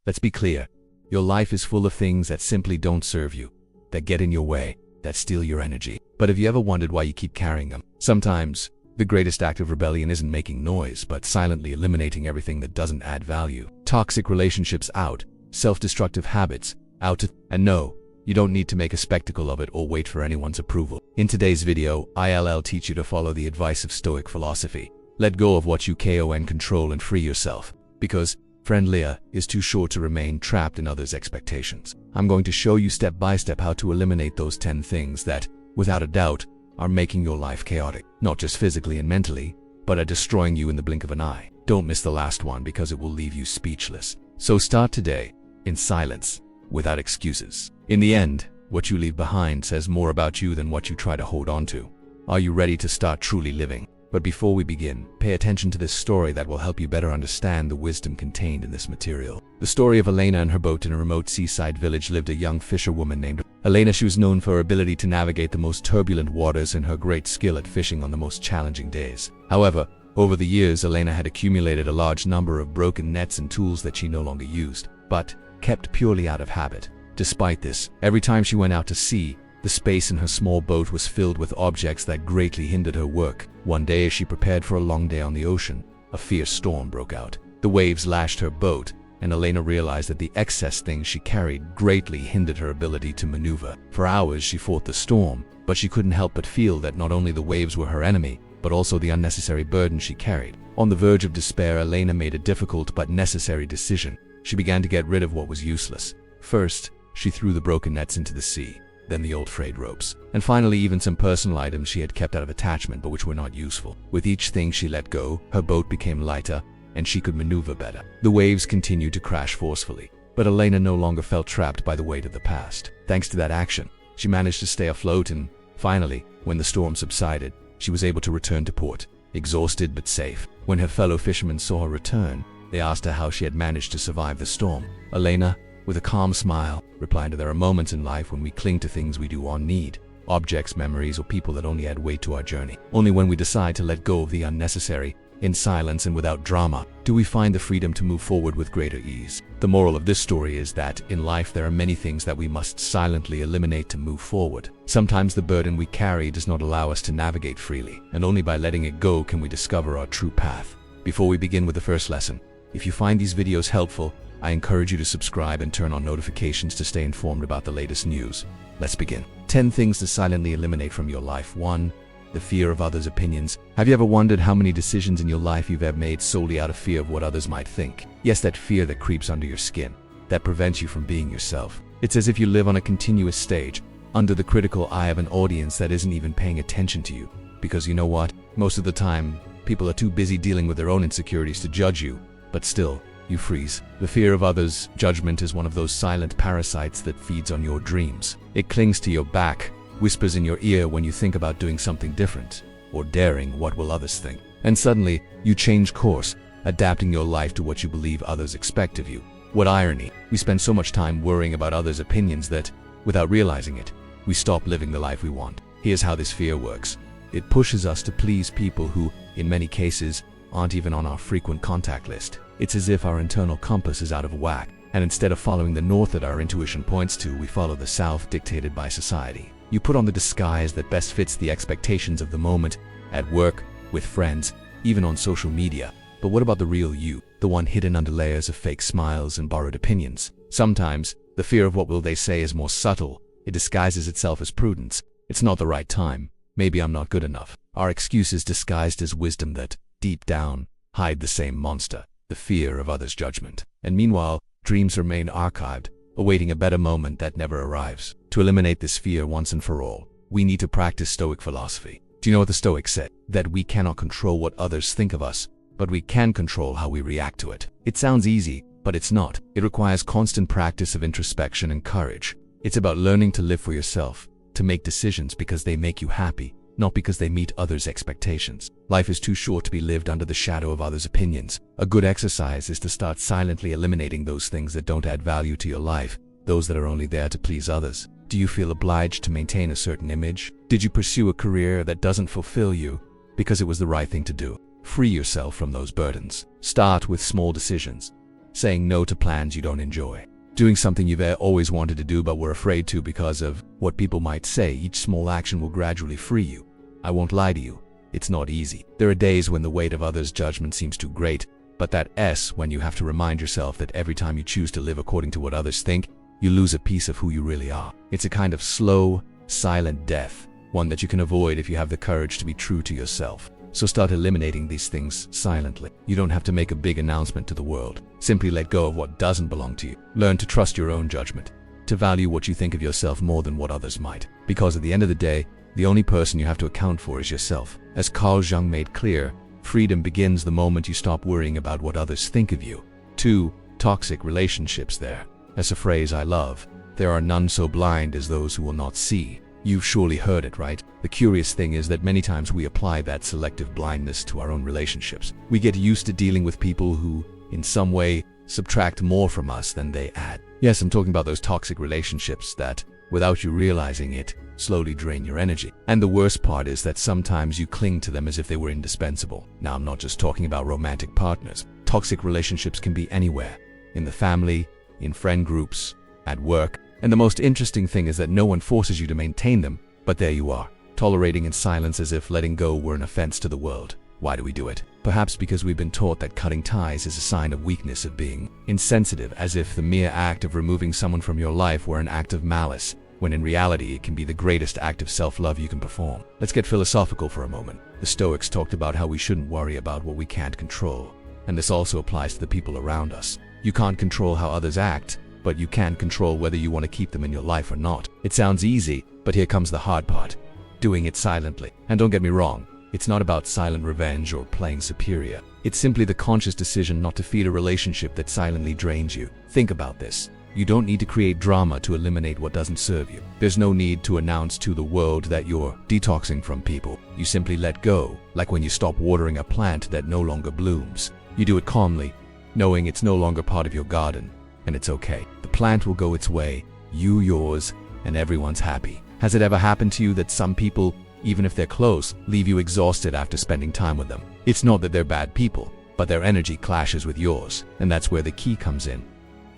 Let's be clear. Your life is full of things that simply don't serve you, that get in your way, that steal your energy. But have you ever wondered why you keep carrying them? Sometimes, the greatest act of rebellion isn't making noise, but silently eliminating everything that doesn't add value. Toxic relationships out, self-destructive habits out, and no, you don't need to make a spectacle of it or wait for anyone's approval. In today's video, I'll teach you to follow the advice of Stoic philosophy. Let go of what you can control and free yourself, because friendlier is too short to remain trapped in others' expectations. I'm going to show you step by step how to eliminate those 10 things that, without a doubt, are making your life chaotic, not just physically and mentally, but are destroying you in the blink of an eye. Don't miss the last one because it will leave you speechless. So start today, in silence, without excuses. In the end, what you leave behind says more about you than what you try to hold on to. Are you ready to start truly living? But before we begin, pay attention to this story that will help you better understand the wisdom contained in this material. The story of Elena and her boat. In a remote seaside village lived a young fisherwoman named Elena. She was known for her ability to navigate the most turbulent waters and her great skill at fishing on the most challenging days. However, over the years, Elena had accumulated a large number of broken nets and tools that she no longer used, but kept purely out of habit. Despite this, every time she went out to sea, the space in her small boat was filled with objects that greatly hindered her work. One day, as she prepared for a long day on the ocean, a fierce storm broke out. The waves lashed her boat, and Elena realized that the excess things she carried greatly hindered her ability to maneuver. For hours, she fought the storm, but she couldn't help but feel that not only the waves were her enemy, but also the unnecessary burden she carried. On the verge of despair, Elena made a difficult but necessary decision. She began to get rid of what was useless. First, she threw the broken nets into the sea, then the old frayed ropes, and finally even some personal items she had kept out of attachment but which were not useful. With each thing she let go, her boat became lighter, and she could maneuver better. The waves continued to crash forcefully, but Elena no longer felt trapped by the weight of the past. Thanks to that action, she managed to stay afloat, and finally, when the storm subsided, she was able to return to port, exhausted but safe. When her fellow fishermen saw her return, they asked her how she had managed to survive the storm. Elena, with a calm smile, replied, "There are moments in life when we cling to things we do not need, objects, memories, or people that only add weight to our journey. Only when we decide to let go of the unnecessary, in silence and without drama, do we find the freedom to move forward with greater ease." The moral of this story is that in life there are many things that we must silently eliminate to move forward. Sometimes the burden we carry does not allow us to navigate freely, and only by letting it go can we discover our true path. Before we begin with the first lesson, if you find these videos helpful, I encourage you to subscribe and turn on notifications to stay informed about the latest news. Let's begin. 10 things to silently eliminate from your life. 1. The fear of others' opinions. Have you ever wondered how many decisions in your life you've ever made solely out of fear of what others might think? Yes, that fear that creeps under your skin, that prevents you from being yourself. It's as if you live on a continuous stage, under the critical eye of an audience that isn't even paying attention to you. Because you know what? Most of the time, people are too busy dealing with their own insecurities to judge you, but still, you freeze. The fear of others' judgment is one of those silent parasites that feeds on your dreams. It clings to your back, whispers in your ear when you think about doing something different, or daring what will others think. And suddenly, you change course, adapting your life to what you believe others expect of you. What irony! We spend so much time worrying about others' opinions that, without realizing it, we stop living the life we want. Here's how this fear works. It pushes us to please people who, in many cases, aren't even on our frequent contact list. It's as if our internal compass is out of whack, and instead of following the north that our intuition points to, we follow the south dictated by society. You put on the disguise that best fits the expectations of the moment, at work, with friends, even on social media. But what about the real you, the one hidden under layers of fake smiles and borrowed opinions? Sometimes, the fear of what will they say is more subtle. It disguises itself as prudence. It's not the right time. Maybe I'm not good enough. Our excuses disguised as wisdom that, deep down, hide the same monster, the fear of others' judgment. And meanwhile, dreams remain archived, awaiting a better moment that never arrives. To eliminate this fear once and for all, we need to practice Stoic philosophy. Do you know what the Stoics said? That we cannot control what others think of us, but we can control how we react to it. It sounds easy, but it's not. It requires constant practice of introspection and courage. It's about learning to live for yourself, to make decisions because they make you happy, not because they meet others' expectations. Life is too short to be lived under the shadow of others' opinions. A good exercise is to start silently eliminating those things that don't add value to your life, those that are only there to please others. Do you feel obliged to maintain a certain image? Did you pursue a career that doesn't fulfill you because it was the right thing to do? Free yourself from those burdens. Start with small decisions. saying no to plans you don't enjoy, doing something you've always wanted to do but were afraid to because of what people might say. Each small action will gradually free you. I won't lie to you, it's not easy. There are days when the weight of others' judgment seems too great, but that when you have to remind yourself that every time you choose to live according to what others think, you lose a piece of who you really are. It's a kind of slow, silent death, one that you can avoid if you have the courage to be true to yourself. So start eliminating these things silently. You don't have to make a big announcement to the world. Simply let go of what doesn't belong to you. Learn to trust your own judgment, to value what you think of yourself more than what others might. Because at the end of the day, the only person you have to account for is yourself. As Carl Jung made clear, freedom begins the moment you stop worrying about what others think of you. 2. Toxic relationships. That's a phrase I love. There are none so blind as those who will not see. You've surely heard it, right? The curious thing is that many times we apply that selective blindness to our own relationships. We get used to dealing with people who, in some way, subtract more from us than they add. Yes, I'm talking about those toxic relationships that, without you realizing it, slowly drain your energy. And the worst part is that sometimes you cling to them as if they were indispensable. Now, I'm not just talking about romantic partners. Toxic relationships can be anywhere. In the family, in friend groups, at work. And the most interesting thing is that no one forces you to maintain them, but there you are, tolerating in silence as if letting go were an offense to the world. Why do we do it? Perhaps because we've been taught that cutting ties is a sign of weakness, of being insensitive, as if the mere act of removing someone from your life were an act of malice, when in reality it can be the greatest act of self-love you can perform. Let's get philosophical for a moment. The Stoics talked about how we shouldn't worry about what we can't control, and this also applies to the people around us. You can't control how others act, but you can control whether you want to keep them in your life or not. It sounds easy, but here comes the hard part. Doing it silently. And don't get me wrong, it's not about silent revenge or playing superior. It's simply the conscious decision not to feed a relationship that silently drains you. Think about this. You don't need to create drama to eliminate what doesn't serve you. There's no need to announce to the world that you're detoxing from people. You simply let go, like when you stop watering a plant that no longer blooms. You do it calmly, knowing it's no longer part of your garden. And it's okay. The plant will go its way, you yours, and everyone's happy. Has it ever happened to you that some people, even if they're close, leave you exhausted after spending time with them? It's not that they're bad people, but their energy clashes with yours, and that's where the key comes in.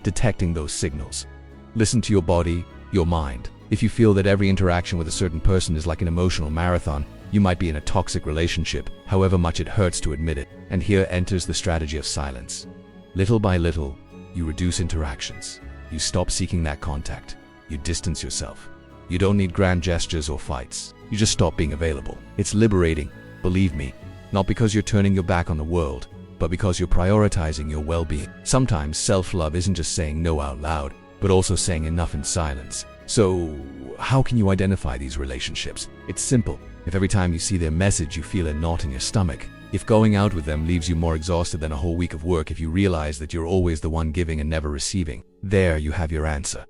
Detecting those signals. Listen to your body, your mind. If you feel that every interaction with a certain person is like an emotional marathon, you might be in a toxic relationship, however much it hurts to admit it. And here enters the strategy of silence. Little by little, you reduce interactions. You stop seeking that contact. You distance yourself. You don't need grand gestures or fights. You just stop being available. It's liberating, believe me, not because you're turning your back on the world, but because you're prioritizing your well-being. Sometimes self-love isn't just saying no out loud, but also saying enough in silence. So, how can you identify these relationships? It's simple. If every time you see their message you feel a knot in your stomach, if going out with them leaves you more exhausted than a whole week of work, if you realize that you're always the one giving and never receiving, there you have your answer.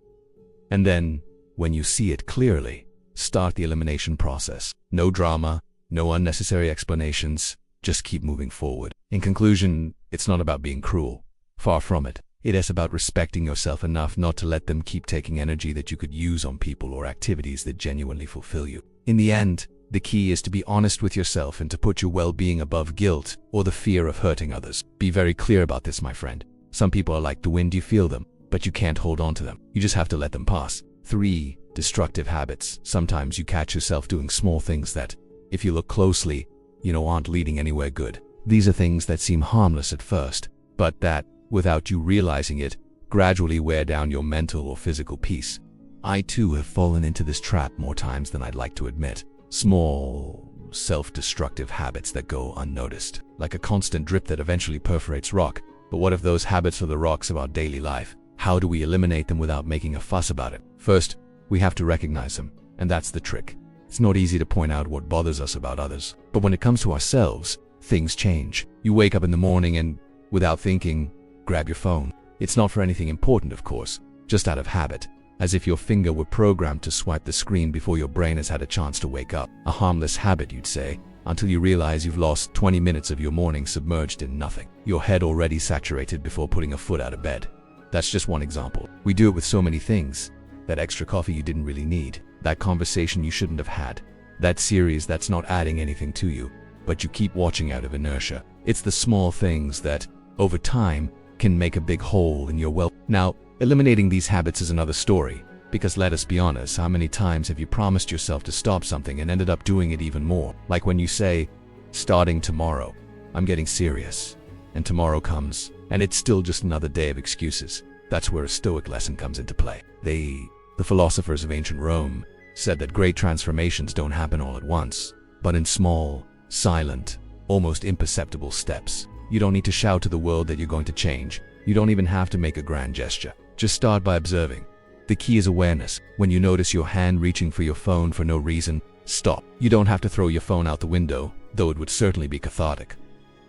And then, when you see it clearly, start the elimination process. No drama, no unnecessary explanations, just keep moving forward. In conclusion, it's not about being cruel. Far from it. It is about respecting yourself enough not to let them keep taking energy that you could use on people or activities that genuinely fulfill you. In the end, the key is to be honest with yourself and to put your well-being above guilt or the fear of hurting others. Be very clear about this, my friend. Some people are like the wind, you feel them, but you can't hold on to them. You just have to let them pass. 3. Destructive habits. Sometimes you catch yourself doing small things that, if you look closely, aren't leading anywhere good. These are things that seem harmless at first, but that, without you realizing it, gradually wear down your mental or physical peace. I too have fallen into this trap more times than I'd like to admit. Small, self-destructive habits that go unnoticed, like a constant drip that eventually perforates rock. But what if those habits are the rocks of our daily life? How do we eliminate them without making a fuss about it? First, we have to recognize them, and that's the trick. It's not easy to point out what bothers us about others, but when it comes to ourselves, things change. You wake up in the morning and, without thinking, grab your phone. It's not for anything important, of course, just out of habit, as if your finger were programmed to swipe the screen before your brain has had a chance to wake up. A harmless habit, you'd say, until you realize you've lost 20 minutes of your morning submerged in nothing. Your head already saturated before putting a foot out of bed. That's just one example. We do it with so many things. That extra coffee you didn't really need. That conversation you shouldn't have had. That series that's not adding anything to you, but you keep watching out of inertia. It's the small things that, over time, can make a big hole in your well. Now, eliminating these habits is another story, because let us be honest, how many times have you promised yourself to stop something and ended up doing it even more? Like when you say, starting tomorrow, I'm getting serious, and tomorrow comes, and it's still just another day of excuses. That's where a Stoic lesson comes into play. The philosophers of ancient Rome said that great transformations don't happen all at once, but in small, silent, almost imperceptible steps. You don't need to shout to the world that you're going to change. You don't even have to make a grand gesture. Just start by observing. The key is awareness. When you notice your hand reaching for your phone for no reason, stop. You don't have to throw your phone out the window, though it would certainly be cathartic.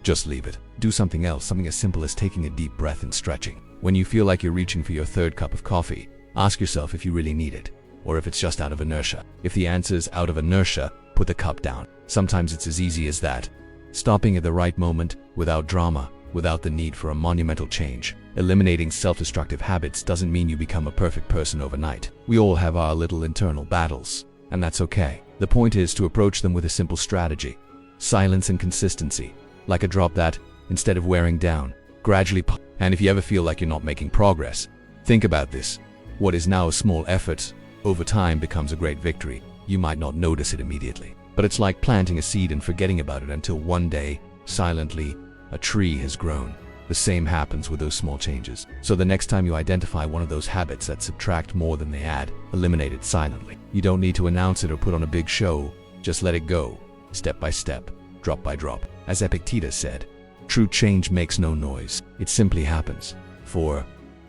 Just leave it. Do something else, something as simple as taking a deep breath and stretching. When you feel like you're reaching for your third cup of coffee, ask yourself if you really need it, or if it's just out of inertia. If the answer is out of inertia, put the cup down. Sometimes it's as easy as that. Stopping at the right moment, without drama, without the need for a monumental change. Eliminating self-destructive habits doesn't mean you become a perfect person overnight. We all have our little internal battles, and that's okay. The point is to approach them with a simple strategy. Silence and consistency. Like a drop that, instead of wearing down, gradually pop. And if you ever feel like you're not making progress, think about this. What is now a small effort, over time becomes a great victory. You might not notice it immediately, but it's like planting a seed and forgetting about it until one day, silently, a tree has grown. The same happens with those small changes. So the next time you identify one of those habits that subtract more than they add, eliminate it silently. You don't need to announce it or put on a big show. Just let it go, step by step, drop by drop. As Epictetus said, true change makes no noise. It simply happens. For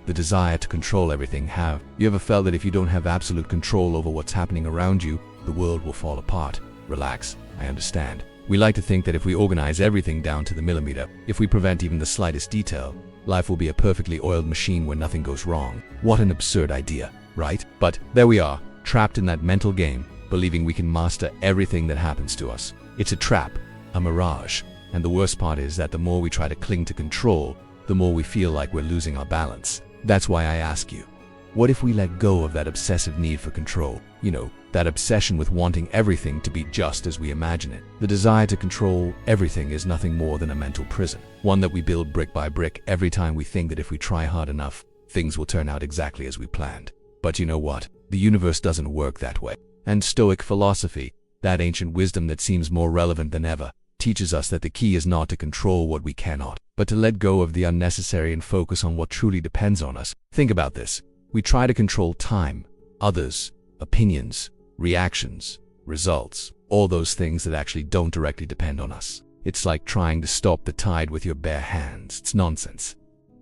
the desire to control everything have. You ever felt that if you don't have absolute control over what's happening around you, the world will fall apart? Relax, I understand. We like to think that if we organize everything down to the millimeter, if we prevent even the slightest detail, life will be a perfectly oiled machine where nothing goes wrong. What an absurd idea, right? But there we are, trapped in that mental game, believing we can master everything that happens to us. It's a trap, a mirage. And the worst part is that the more we try to cling to control, the more we feel like we're losing our balance. That's why I ask you, what if we let go of that obsessive need for control? You know, that obsession with wanting everything to be just as we imagine it. The desire to control everything is nothing more than a mental prison, one that we build brick by brick every time we think that if we try hard enough, things will turn out exactly as we planned. But you know what? The universe doesn't work that way. And Stoic philosophy, that ancient wisdom that seems more relevant than ever, teaches us that the key is not to control what we cannot, but to let go of the unnecessary and focus on what truly depends on us. Think about this. We try to control time, others, opinions, reactions, results, all those things that actually don't directly depend on us. It's like trying to stop the tide with your bare hands. It's nonsense.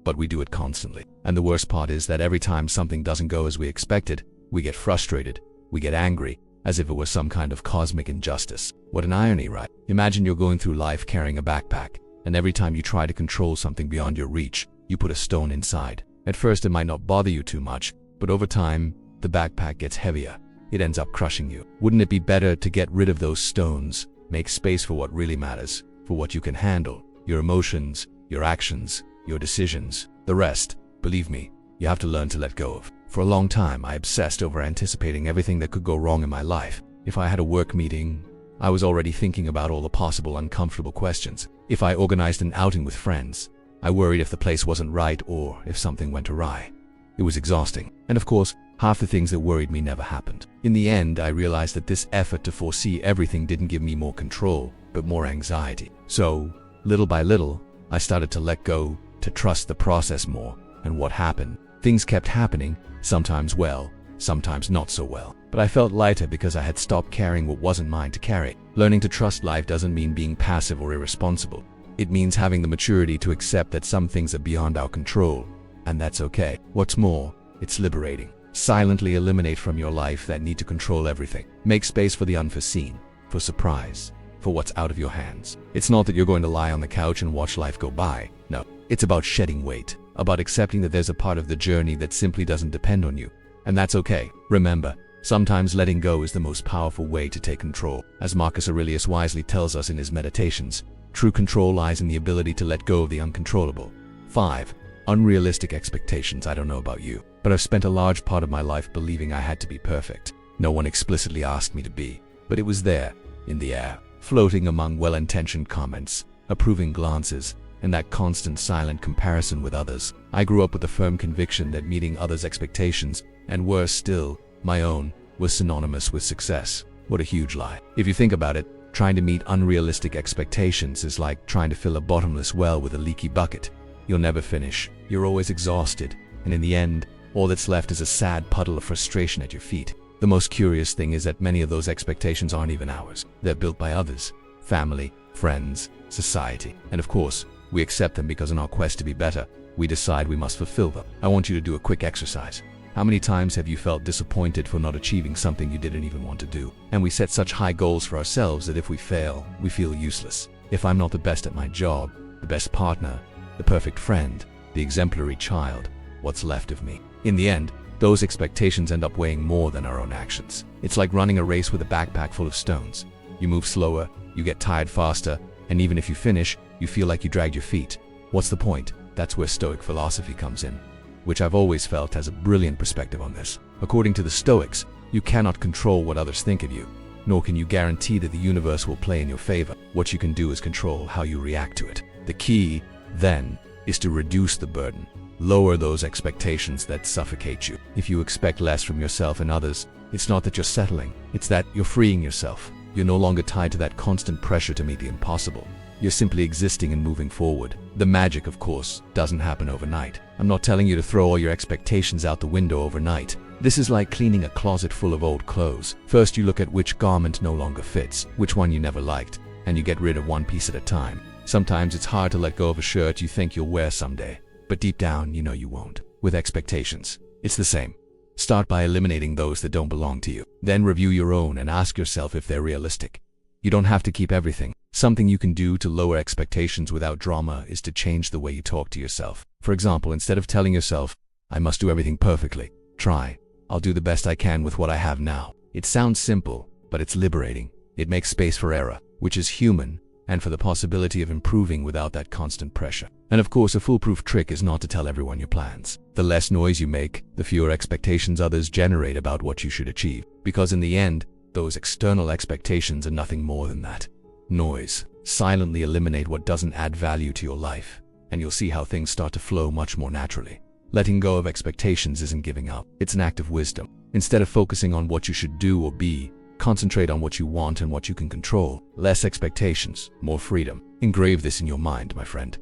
But we do it constantly. And the worst part is that every time something doesn't go as we expected, we get frustrated, we get angry, as if it was some kind of cosmic injustice. What an irony, right? Imagine you're going through life carrying a backpack, and every time you try to control something beyond your reach, you put a stone inside. At first it might not bother you too much, but over time, the backpack gets heavier. It ends up crushing you. Wouldn't it be better to get rid of those stones, make space for what really matters, for what you can handle, your emotions, your actions, your decisions? The rest, believe me, you have to learn to let go of. For a long time, I obsessed over anticipating everything that could go wrong in my life. If I had a work meeting, I was already thinking about all the possible uncomfortable questions. If I organized an outing with friends, I worried if the place wasn't right or if something went awry. It was exhausting. And of course, half the things that worried me never happened. In the end, I realized that this effort to foresee everything didn't give me more control, but more anxiety. So, little by little, I started to let go, to trust the process more. And what happened? Things kept happening, sometimes well, sometimes not so well. But I felt lighter because I had stopped carrying what wasn't mine to carry. Learning to trust life doesn't mean being passive or irresponsible. It means having the maturity to accept that some things are beyond our control, and that's okay. What's more, it's liberating. Silently eliminate from your life that need to control everything. Make space for the unforeseen, for surprise, for what's out of your hands. It's not that you're going to lie on the couch and watch life go by. No, it's about shedding weight, about accepting that there's a part of the journey that simply doesn't depend on you. And that's okay. Remember, sometimes letting go is the most powerful way to take control. As Marcus Aurelius wisely tells us in his Meditations, true control lies in the ability to let go of the uncontrollable. 5. Unrealistic expectations. I don't know about you, but I've spent a large part of my life believing I had to be perfect. No one explicitly asked me to be, but it was there, in the air, floating among well-intentioned comments, approving glances, and that constant silent comparison with others. I grew up with the firm conviction that meeting others' expectations, and worse still, my own, was synonymous with success. What a huge lie. If you think about it, trying to meet unrealistic expectations is like trying to fill a bottomless well with a leaky bucket. You'll never finish. You're always exhausted, and in the end, all that's left is a sad puddle of frustration at your feet. The most curious thing is that many of those expectations aren't even ours. They're built by others, family, friends, society, and of course, we accept them because in our quest to be better, we decide we must fulfill them. I want you to do a quick exercise. How many times have you felt disappointed for not achieving something you didn't even want to do? And we set such high goals for ourselves that if we fail, we feel useless. If I'm not the best at my job, the best partner, the perfect friend, the exemplary child, what's left of me? In the end, those expectations end up weighing more than our own actions. It's like running a race with a backpack full of stones. You move slower, you get tired faster, and even if you finish, you feel like you dragged your feet. What's the point? That's where Stoic philosophy comes in, which I've always felt has a brilliant perspective on this. According to the Stoics, you cannot control what others think of you, nor can you guarantee that the universe will play in your favor. What you can do is control how you react to it. The key, then, is to reduce the burden. Lower those expectations that suffocate you. If you expect less from yourself and others, it's not that you're settling, it's that you're freeing yourself. You're no longer tied to that constant pressure to meet the impossible. You're simply existing and moving forward. The magic, of course, doesn't happen overnight. I'm not telling you to throw all your expectations out the window overnight. This is like cleaning a closet full of old clothes. First, you look at which garment no longer fits, which one you never liked, and you get rid of one piece at a time. Sometimes it's hard to let go of a shirt you think you'll wear someday, but deep down, you know you won't. With expectations, it's the same. Start by eliminating those that don't belong to you. Then review your own and ask yourself if they're realistic. You don't have to keep everything. Something you can do to lower expectations without drama is to change the way you talk to yourself. For example, instead of telling yourself, I must do everything perfectly, try, I'll do the best I can with what I have now. It sounds simple, but it's liberating. It makes space for error, which is human, and for the possibility of improving without that constant pressure. And of course, a foolproof trick is not to tell everyone your plans. The less noise you make, the fewer expectations others generate about what you should achieve. Because in the end, those external expectations are nothing more than that. Noise. Silently eliminate what doesn't add value to your life, and you'll see how things start to flow much more naturally. Letting go of expectations isn't giving up. It's an act of wisdom. Instead of focusing on what you should do or be, concentrate on what you want and what you can control. Less expectations, more freedom. Engrave this in your mind, my friend.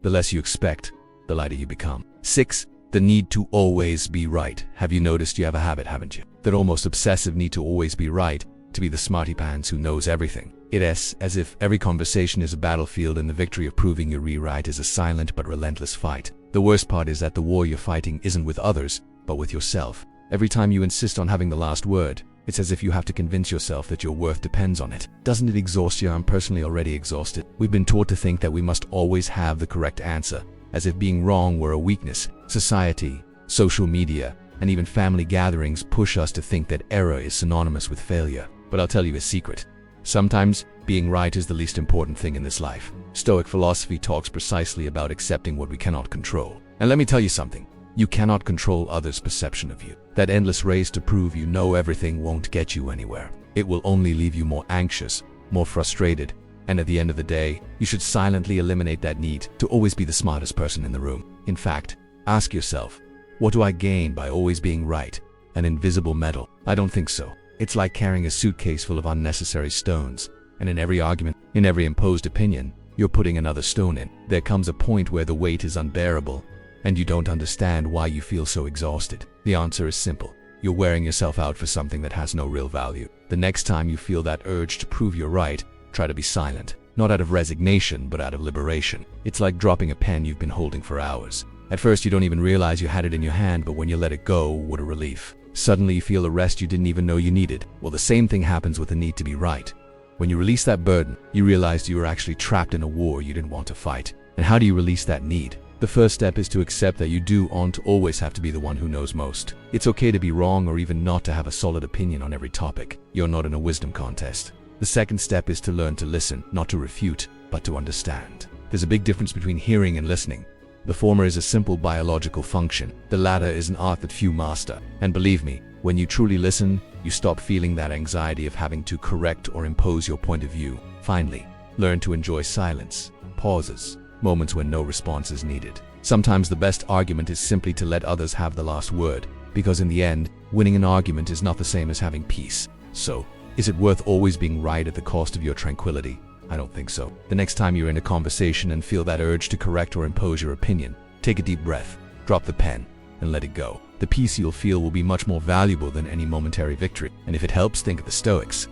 The less you expect, the lighter you become. 6. The need to always be right. Have you noticed you have a habit, haven't you? That almost obsessive need to always be right, to be the smarty pants who knows everything. It is as if every conversation is a battlefield and the victory of proving you're right is a silent but relentless fight. The worst part is that the war you're fighting isn't with others, but with yourself. Every time you insist on having the last word, it's as if you have to convince yourself that your worth depends on it. Doesn't it exhaust you? I'm personally already exhausted. We've been taught to think that we must always have the correct answer, as if being wrong were a weakness. Society, social media, and even family gatherings push us to think that error is synonymous with failure. But I'll tell you a secret. Sometimes, being right is the least important thing in this life. Stoic philosophy talks precisely about accepting what we cannot control. And let me tell you something. You cannot control others' perception of you. That endless race to prove you know everything won't get you anywhere. It will only leave you more anxious, more frustrated, and at the end of the day, you should silently eliminate that need to always be the smartest person in the room. In fact, ask yourself, what do I gain by always being right? An invisible medal? I don't think so. It's like carrying a suitcase full of unnecessary stones, and in every argument, in every imposed opinion, you're putting another stone in. There comes a point where the weight is unbearable, and you don't understand why you feel so exhausted. The answer is simple. You're wearing yourself out for something that has no real value. The next time you feel that urge to prove you're right, try to be silent. Not out of resignation, but out of liberation. It's like dropping a pen you've been holding for hours. At first you don't even realize you had it in your hand, but when you let it go, what a relief. Suddenly you feel a rest you didn't even know you needed. Well, the same thing happens with the need to be right. When you release that burden, you realized you were actually trapped in a war you didn't want to fight. And how do you release that need? The first step is to accept that you don't always have to be the one who knows most. It's okay to be wrong or even not to have a solid opinion on every topic. You're not in a wisdom contest. The second step is to learn to listen, not to refute, but to understand. There's a big difference between hearing and listening. The former is a simple biological function. The latter is an art that few master. And believe me, when you truly listen, you stop feeling that anxiety of having to correct or impose your point of view. Finally, learn to enjoy silence, pauses, moments when no response is needed. Sometimes the best argument is simply to let others have the last word, because in the end, winning an argument is not the same as having peace. So, is it worth always being right at the cost of your tranquility? I don't think so. The next time you're in a conversation and feel that urge to correct or impose your opinion, take a deep breath, drop the pen, and let it go. The peace you'll feel will be much more valuable than any momentary victory. And if it helps, think of the Stoics.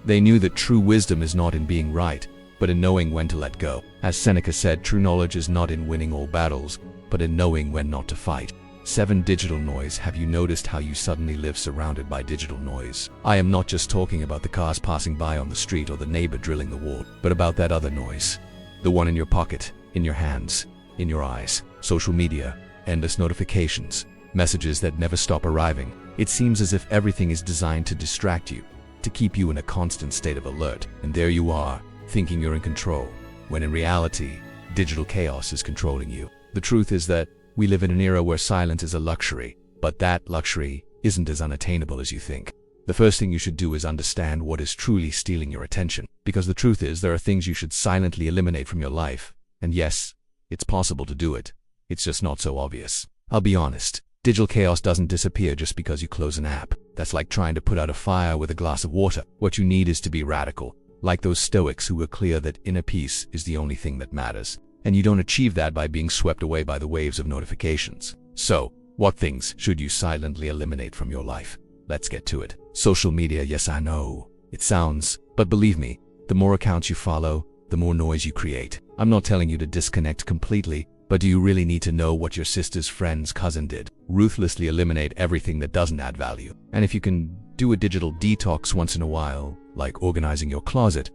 They knew that true wisdom is not in being right, but in knowing when to let go. As Seneca said, true knowledge is not in winning all battles, but in knowing when not to fight. 7. Digital noise. Have you noticed how you suddenly live surrounded by digital noise? I am not just talking about the cars passing by on the street or the neighbor drilling the wall, but about that other noise. The one in your pocket, in your hands, in your eyes. Social media, endless notifications, messages that never stop arriving. It seems as if everything is designed to distract you, to keep you in a constant state of alert. And there you are, thinking you're in control, when in reality, digital chaos is controlling you. The truth is that we live in an era where silence is a luxury, but that luxury isn't as unattainable as you think. The first thing you should do is understand what is truly stealing your attention, because the truth is there are things you should silently eliminate from your life. And yes, it's possible to do it. It's just not so obvious. I'll be honest, digital chaos doesn't disappear just because you close an app. That's like trying to put out a fire with a glass of water. What you need is to be radical, like those Stoics who were clear that inner peace is the only thing that matters. And you don't achieve that by being swept away by the waves of notifications. So, what things should you silently eliminate from your life? Let's get to it. Social media. Yes, I know. It sounds, but believe me, the more accounts you follow, the more noise you create. I'm not telling you to disconnect completely, but do you really need to know what your sister's friend's cousin did? Ruthlessly eliminate everything that doesn't add value. And if you can do a digital detox once in a while, like organizing your closet,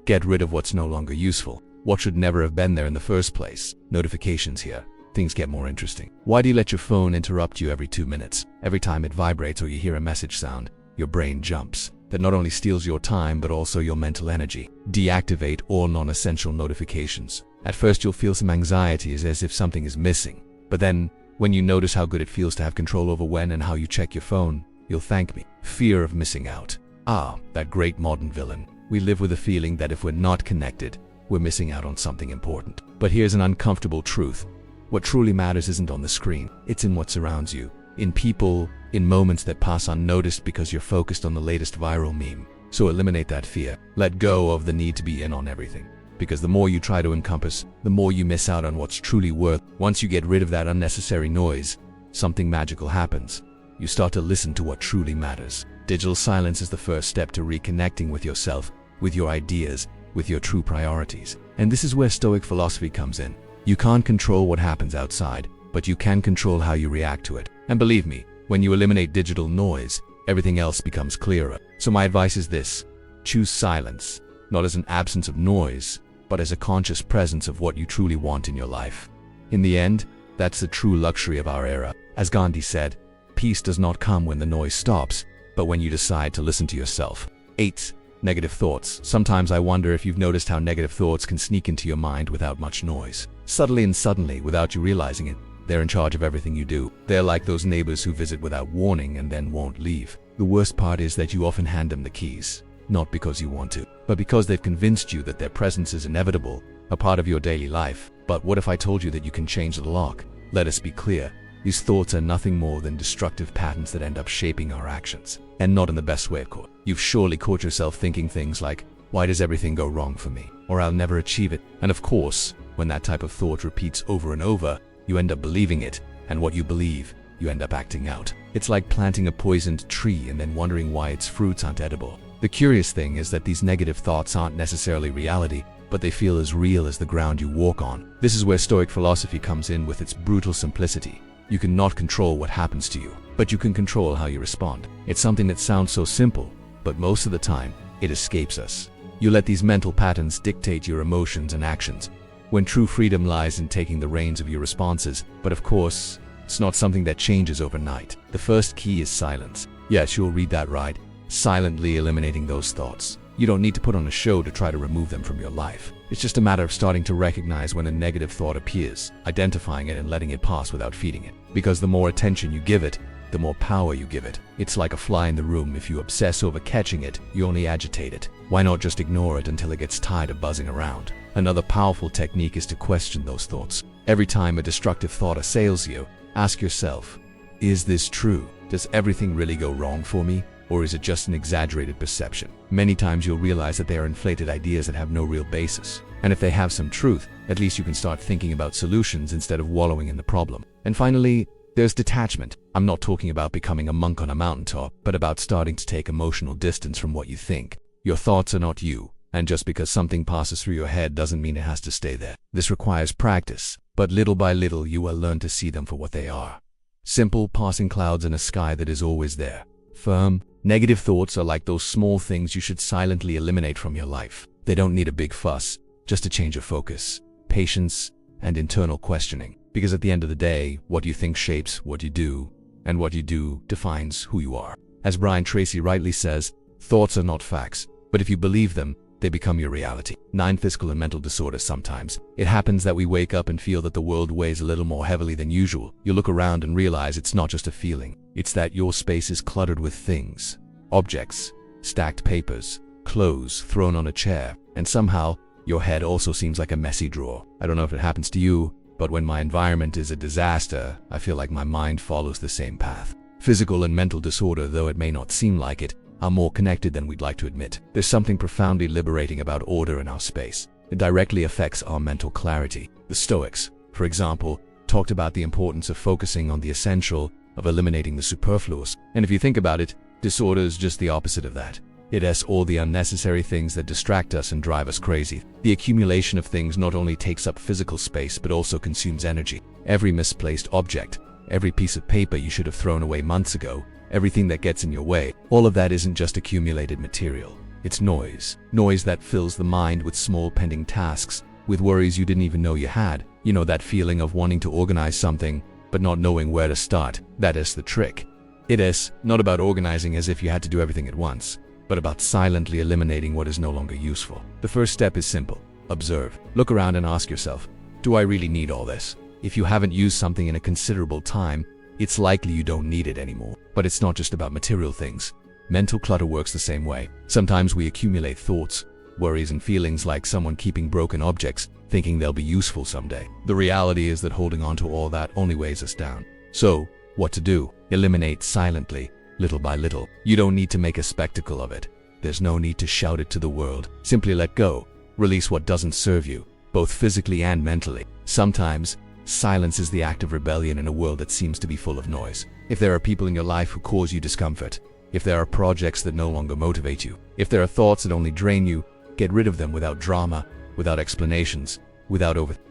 get rid of what's no longer useful. What should never have been there in the first place. Notifications here. Things get more interesting. Why do you let your phone interrupt you every 2 minutes? Every time it vibrates or you hear a message sound, your brain jumps. That not only steals your time, but also your mental energy. Deactivate all non-essential notifications. At first you'll feel some anxiety as if something is missing. But then, when you notice how good it feels to have control over when and how you check your phone, you'll thank me. Fear of missing out. Ah, that great modern villain. We live with the feeling that if we're not connected, we're missing out on something important. But here's an uncomfortable truth. What truly matters isn't on the screen. It's in what surrounds you. In people, in moments that pass unnoticed because you're focused on the latest viral meme. So eliminate that fear. Let go of the need to be in on everything. Because the more you try to encompass, the more you miss out on what's truly worth. Once you get rid of that unnecessary noise, something magical happens. You start to listen to what truly matters. Digital silence is the first step to reconnecting with yourself, with your ideas, with your true priorities. And this is where Stoic philosophy comes in. You can't control what happens outside, but you can control how you react to it. And believe me, when you eliminate digital noise, everything else becomes clearer. So my advice is this: choose silence, not as an absence of noise, but as a conscious presence of what you truly want in your life. In the end, that's the true luxury of our era. As Gandhi said, peace does not come when the noise stops, but when you decide to listen to yourself. 8. Negative thoughts. Sometimes I wonder if you've noticed how negative thoughts can sneak into your mind without much noise. Subtly and suddenly, without you realizing it, they're in charge of everything you do. They're like those neighbors who visit without warning and then won't leave. The worst part is that you often hand them the keys, not because you want to, but because they've convinced you that their presence is inevitable, a part of your daily life. But what if I told you that you can change the lock? Let us be clear. These thoughts are nothing more than destructive patterns that end up shaping our actions. And not in the best way, of course. You've surely caught yourself thinking things like, why does everything go wrong for me? Or I'll never achieve it. And of course, when that type of thought repeats over and over, you end up believing it. And what you believe, you end up acting out. It's like planting a poisoned tree and then wondering why its fruits aren't edible. The curious thing is that these negative thoughts aren't necessarily reality, but they feel as real as the ground you walk on. This is where Stoic philosophy comes in with its brutal simplicity. You cannot control what happens to you, but you can control how you respond. It's something that sounds so simple, but most of the time, it escapes us. You let these mental patterns dictate your emotions and actions, when true freedom lies in taking the reins of your responses. But of course, it's not something that changes overnight. The first key is silence. Yes, you'll read that right. Silently eliminating those thoughts. You don't need to put on a show to try to remove them from your life. It's just a matter of starting to recognize when a negative thought appears, identifying it and letting it pass without feeding it. Because the more attention you give it, the more power you give it. It's like a fly in the room. If you obsess over catching it, you only agitate it. Why not just ignore it until it gets tired of buzzing around? Another powerful technique is to question those thoughts. Every time a destructive thought assails you, ask yourself, is this true? Does everything really go wrong for me? Or is it just an exaggerated perception? Many times you'll realize that they are inflated ideas that have no real basis. And if they have some truth, at least you can start thinking about solutions instead of wallowing in the problem. And finally, there's detachment. I'm not talking about becoming a monk on a mountaintop, but about starting to take emotional distance from what you think. Your thoughts are not you, and just because something passes through your head doesn't mean it has to stay there. This requires practice, but little by little you will learn to see them for what they are. Simple, passing clouds in a sky that is always there. Firm, negative thoughts are like those small things you should silently eliminate from your life. They don't need a big fuss, just a change of focus, patience, and internal questioning. Because at the end of the day, what you think shapes what you do, and what you do defines who you are. As Brian Tracy rightly says, thoughts are not facts, but if you believe them, they become your reality. 9. Physical and mental disorders. Sometimes it happens that we wake up and feel that the world weighs a little more heavily than usual. You look around and realize it's not just a feeling. It's that your space is cluttered with things, objects, stacked papers, clothes thrown on a chair, and somehow your head also seems like a messy drawer. I don't know if it happens to you, but when my environment is a disaster, I feel like my mind follows the same path. Physical and mental disorder, though it may not seem like it, are more connected than we'd like to admit. There's something profoundly liberating about order in our space. It directly affects our mental clarity. The Stoics, for example, talked about the importance of focusing on the essential, of eliminating the superfluous. And if you think about it, disorder is just the opposite of that. It has all the unnecessary things that distract us and drive us crazy. The accumulation of things not only takes up physical space but also consumes energy. Every misplaced object, every piece of paper you should have thrown away months ago, everything that gets in your way, all of that isn't just accumulated material. It's noise. Noise that fills the mind with small pending tasks, with worries you didn't even know you had. You know that feeling of wanting to organize something, but not knowing where to start? That is the trick. It is not about organizing as if you had to do everything at once, but about silently eliminating what is no longer useful. The first step is simple. Observe. Look around and ask yourself, do I really need all this? If you haven't used something in a considerable time, it's likely you don't need it anymore. But it's not just about material things. Mental clutter works the same way. Sometimes we accumulate thoughts, worries, and feelings like someone keeping broken objects, thinking they'll be useful someday. The reality is that holding on to all that only weighs us down. So, what to do? Eliminate silently, little by little. You don't need to make a spectacle of it. There's no need to shout it to the world. Simply let go. Release what doesn't serve you, both physically and mentally. Sometimes, silence is the act of rebellion in a world that seems to be full of noise. If there are people in your life who cause you discomfort, if there are projects that no longer motivate you, if there are thoughts that only drain you, get rid of them without drama, without explanations,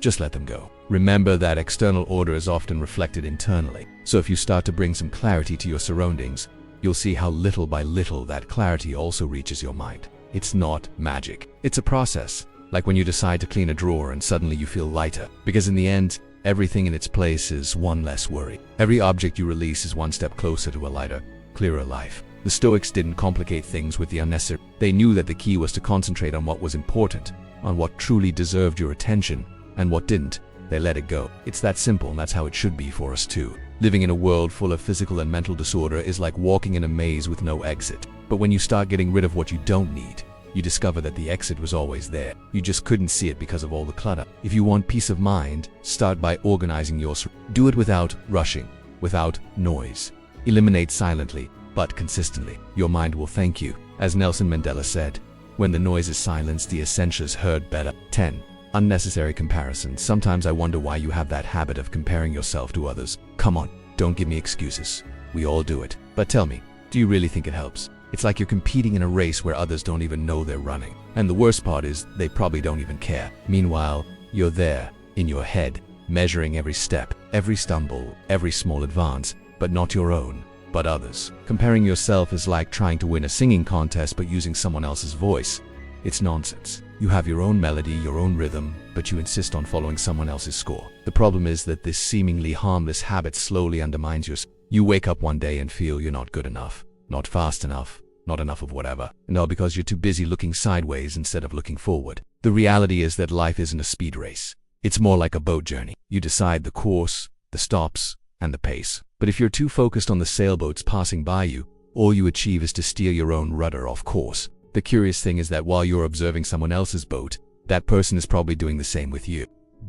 just let them go. Remember that external order is often reflected internally. So if you start to bring some clarity to your surroundings, you'll see how little by little that clarity also reaches your mind. It's not magic. It's a process, like when you decide to clean a drawer and suddenly you feel lighter. Because in the end, everything in its place is one less worry. Every object you release is one step closer to a lighter, clearer life. The Stoics didn't complicate things with the unnecessary. They knew that the key was to concentrate on what was important, on what truly deserved your attention, and what didn't, they let it go. It's that simple, and that's how it should be for us too. Living in a world full of physical and mental disorder is like walking in a maze with no exit. But when you start getting rid of what you don't need, you discover that the exit was always there. You just couldn't see it because of all the clutter. If you want peace of mind, start by organizing yours. Do it without rushing, without noise. Eliminate silently, but consistently. Your mind will thank you. As Nelson Mandela said, when the noise is silenced, the essential is heard better. 10. Unnecessary comparisons. Sometimes I wonder why you have that habit of comparing yourself to others. Come on, don't give me excuses. We all do it. But tell me, do you really think it helps? It's like you're competing in a race where others don't even know they're running. And the worst part is, they probably don't even care. Meanwhile, you're there, in your head, measuring every step, every stumble, every small advance, but not your own, but others. Comparing yourself is like trying to win a singing contest but using someone else's voice. It's nonsense. You have your own melody, your own rhythm, but you insist on following someone else's score. The problem is that this seemingly harmless habit slowly undermines yours. You wake up one day and feel you're not good enough, not fast enough, not enough of whatever. And all because you're too busy looking sideways instead of looking forward. The reality is that life isn't a speed race. It's more like a boat journey. You decide the course, the stops, and the pace. But But if you're too focused on the sailboats passing by you, all you achieve is to steer your own rudder off course. The curious thing is that while you're observing someone else's boat, that person is probably doing the same with you.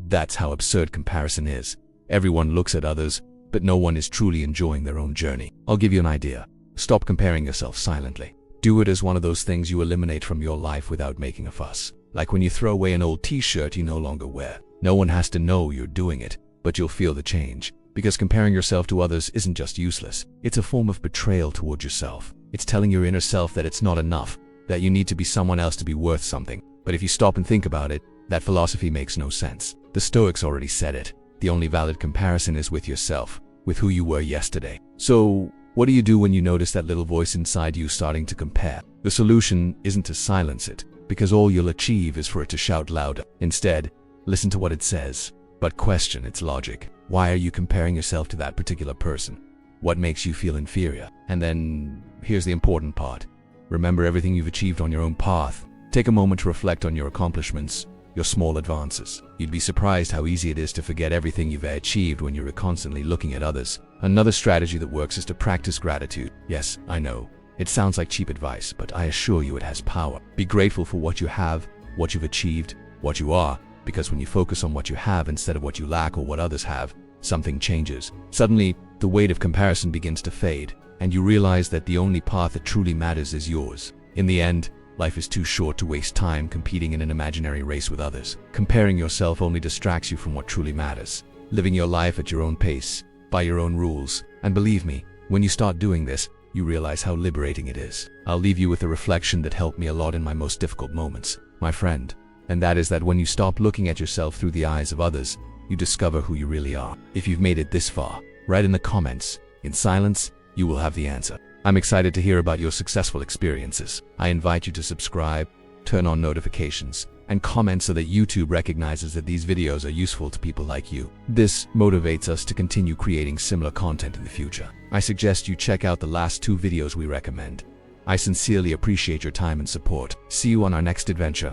That's how absurd comparison is. Everyone looks at others, but no one is truly enjoying their own journey. I'll give you an idea. Stop comparing yourself silently. Do it as one of those things you eliminate from your life without making a fuss. Like when you throw away an old t-shirt you no longer wear. No one has to know you're doing it, but you'll feel the change. Because comparing yourself to others isn't just useless. It's a form of betrayal toward yourself. It's telling your inner self that it's not enough, that you need to be someone else to be worth something. But if you stop and think about it, that philosophy makes no sense. The Stoics already said it. The only valid comparison is with yourself, with who you were yesterday. So, what do you do when you notice that little voice inside you starting to compare? The solution isn't to silence it, because all you'll achieve is for it to shout louder. Instead, listen to what it says, but question its logic. Why are you comparing yourself to that particular person? What makes you feel inferior? And then, here's the important part. Remember everything you've achieved on your own path. Take a moment to reflect on your accomplishments, your small advances. You'd be surprised how easy it is to forget everything you've achieved when you're constantly looking at others. Another strategy that works is to practice gratitude. Yes, I know. It sounds like cheap advice, but I assure you it has power. Be grateful for what you have, what you've achieved, what you are, because when you focus on what you have instead of what you lack or what others have, something changes. Suddenly, the weight of comparison begins to fade, and you realize that the only path that truly matters is yours. In the end, life is too short to waste time competing in an imaginary race with others. Comparing yourself only distracts you from what truly matters. Living your life at your own pace, by your own rules. And believe me, when you start doing this, you realize how liberating it is. I'll leave you with a reflection that helped me a lot in my most difficult moments, my friend. And that is that when you stop looking at yourself through the eyes of others, you discover who you really are. If you've made it this far, write in the comments. In silence, you will have the answer. I'm excited to hear about your successful experiences. I invite you to subscribe, turn on notifications, and comment so that YouTube recognizes that these videos are useful to people like you. This motivates us to continue creating similar content in the future. I suggest you check out the last 2 videos we recommend. I sincerely appreciate your time and support. See you on our next adventure.